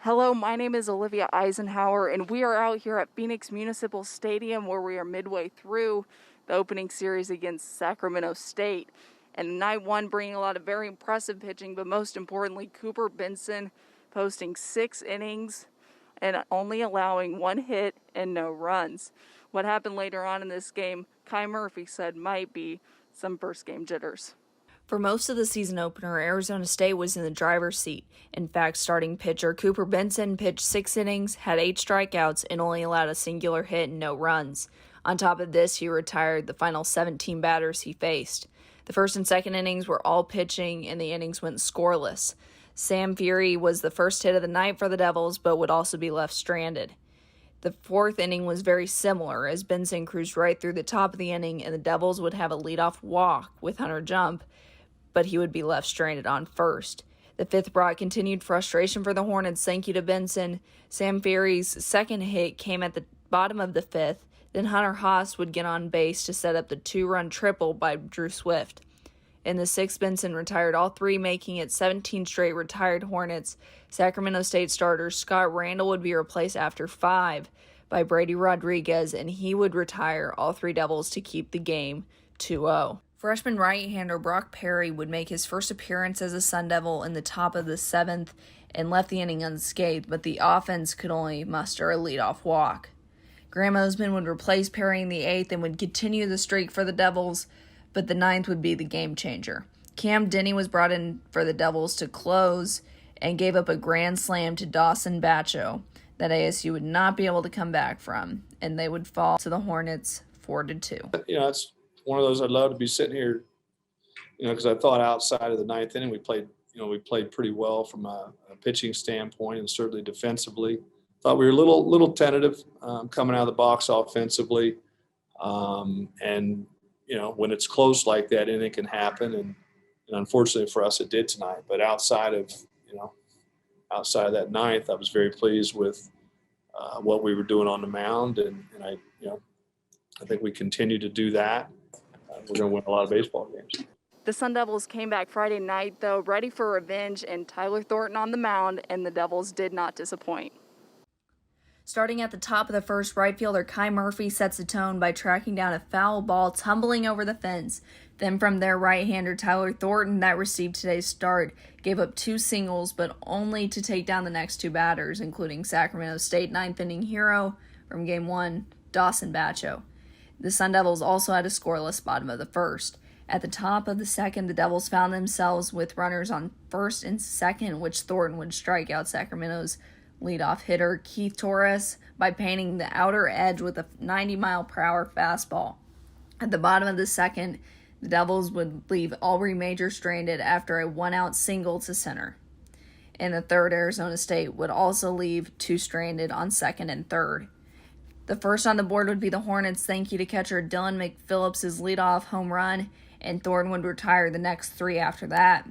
Hello, my name is Olivia Eisenhower, and we are out here at Phoenix Municipal Stadium where we are midway through the opening series against Sacramento State. And night one bringing a lot of very impressive pitching, but most importantly, Cooper Benson posting 6 innings and only allowing 1 hit and no runs. What happened later on in this game, Kai Murphy said might be some first game jitters. For most of the season opener, Arizona State was in the driver's seat. In fact, starting pitcher Cooper Benson pitched 6 innings, had 8 strikeouts, and only allowed a singular hit and no runs. On top of this, he retired the final 17 batters he faced. The first and second innings were all pitching, and the innings went scoreless. Sam Fury was the first hit of the night for the Devils, but would also be left stranded. The fourth inning was very similar, as Benson cruised right through the top of the inning, and the Devils would have a leadoff walk with Hunter Jump, but he would be left stranded on first. The fifth brought continued frustration for the Hornets, thank you to Benson. Sam Fury's second hit came at the bottom of the fifth. Then Hunter Haas would get on base to set up the 2-run triple by Drew Swift. In the sixth, Benson retired all 3, making it 17 straight retired Hornets. Sacramento State starter Scott Randall would be replaced after 5 by Brady Rodriguez, and he would retire all 3 Devils to keep the game 2-0. Freshman right-hander Brock Perry would make his first appearance as a Sun Devil in the top of the 7th and left the inning unscathed, but the offense could only muster a leadoff walk. Graham Osman would replace Perry in the 8th and would continue the streak for the Devils, but the 9th would be the game changer. Cam Denny was brought in for the Devils to close and gave up a grand slam to Dawson Bacho that ASU would not be able to come back from, and they would fall to the Hornets 4-2. It's one of those I'd love to be sitting here, because I thought outside of the 9th inning we played pretty well from a pitching standpoint and certainly defensively. Thought we were a little tentative coming out of the box offensively, and when it's close like that, anything can happen, and unfortunately for us, it did tonight. But outside of that 9th, I was very pleased with what we were doing on the mound, and I think we continue to do that. We're going to win a lot of baseball games. The Sun Devils came back Friday night, though, ready for revenge, and Tyler Thornton on the mound, and the Devils did not disappoint. Starting at the top of the first, right fielder Kai Murphy sets the tone by tracking down a foul ball tumbling over the fence. Then from there, right-hander Tyler Thornton, that received today's start, gave up 2 singles, but only to take down the next 2 batters, including Sacramento State 9th-inning hero from Game 1, Dawson Bacho. The Sun Devils also had a scoreless bottom of the first. At the top of the second, the Devils found themselves with runners on first and second, which Thornton would strike out Sacramento's leadoff hitter Keith Torres by painting the outer edge with a 90-mile-per-hour fastball. At the bottom of the second, the Devils would leave Aubrey Major stranded after a 1-out single to center. In the third, Arizona State would also leave 2 stranded on second and third. The first on the board would be the Hornets, thank you to catcher Dylan McPhillips' leadoff home run, and Thornton would retire the next 3 after that.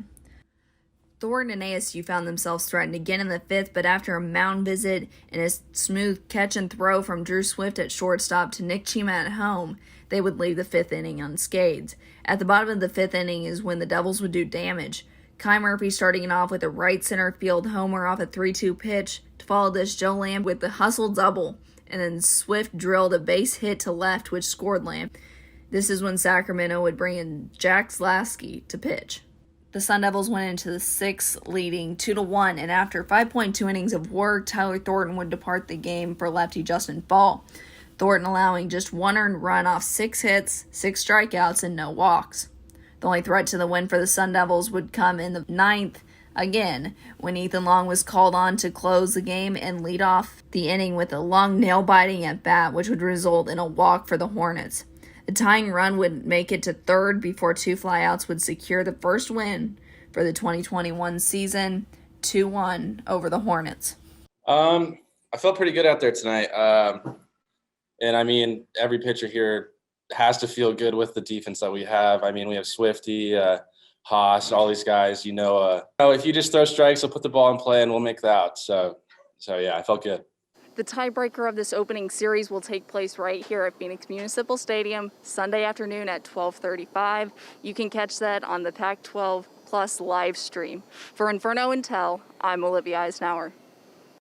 Thornton and ASU found themselves threatened again in the 5th, but after a mound visit and a smooth catch and throw from Drew Swift at shortstop to Nick Chima at home, they would leave the 5th inning unscathed. At the bottom of the 5th inning is when the Devils would do damage. Kai Murphy starting it off with a right center field homer off a 3-2 pitch. To follow this, Joe Lamb with the hustle double, and then Swift drilled a base hit to left, which scored Lamb. This is when Sacramento would bring in Jack Zlasky to pitch. The Sun Devils went into the 6th leading 2-1, and after 5.2 innings of work, Tyler Thornton would depart the game for lefty Justin Fall. Thornton allowing just 1 earned run off 6 hits, 6 strikeouts, and no walks. The only threat to the win for the Sun Devils would come in the 9th, again, when Ethan Long was called on to close the game and lead off the inning with a long nail-biting at bat, which would result in a walk for the Hornets. The tying run would make it to third before 2 flyouts would secure the first win for the 2021 season, 2-1 over the Hornets. I felt pretty good out there tonight. And I mean, every pitcher here has to feel good with the defense that we have. I mean, we have Swifty, Haas, all these guys, if you just throw strikes, we'll put the ball in play and we'll make the out. So yeah, I felt good. The tiebreaker of this opening series will take place right here at Phoenix Municipal Stadium Sunday afternoon at 12:35. You can catch that on the Pac-12 Plus live stream. For Inferno Intel, I'm Olivia Eisenhower.